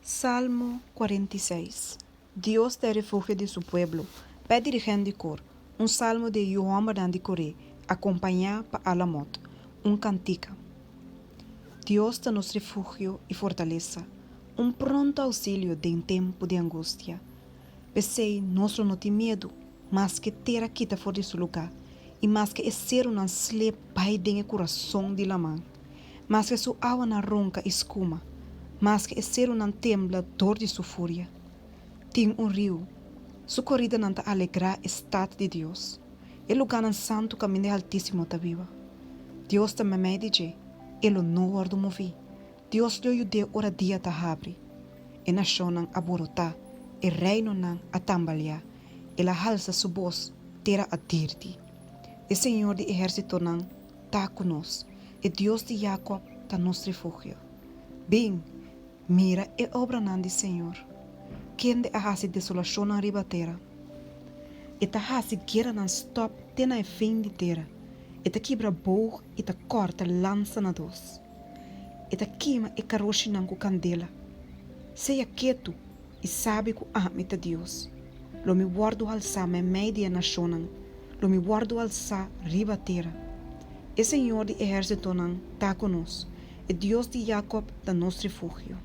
Salmo 46. Dios da refugio de su pueblo. Pé dirigente de cor. Un salmo de João de Coré, acompanhar para Alamot. Un cantica. Dios da nos refugio e fortaleza. Un pronto auxílio de tempo de angústia. Pensei, nosso não tem medo, mas que terá quita fora de seu lugar. E mas que ser um slep pai de coração de la mão. Mas que sua água na ronca escuma. Mas que ser um tembla dor de sua fúria. Tem rio, sua corrida não te alegra estado de Deus. El lugar não santo caminho altíssimo ta viva. Deus ta me dice, ele não ordo movi. Deus lhe ayude ora dia ta abre. E nação não aborota, e reino não a tambalha, e la halsa su voz terá a dirti. E Senhor de exército não ta conosco, e Deus de Jacob ta nos refugio. Bem, mira e obra não de Senhor. Quem de ahasi desolação na ribatera. E ta hasi guerra não stop tena e fim de terra. E ta quebra boog e ta corta lança na dos. E ta queima e caroche não com candela. Seja quieto e sabe que ame ta Deus. Lo me guardo alça me media nação. Lo me guardo alça ribatera. E Senhor de exército não ta conosco. E Deus de Jacob da nosso refúgio.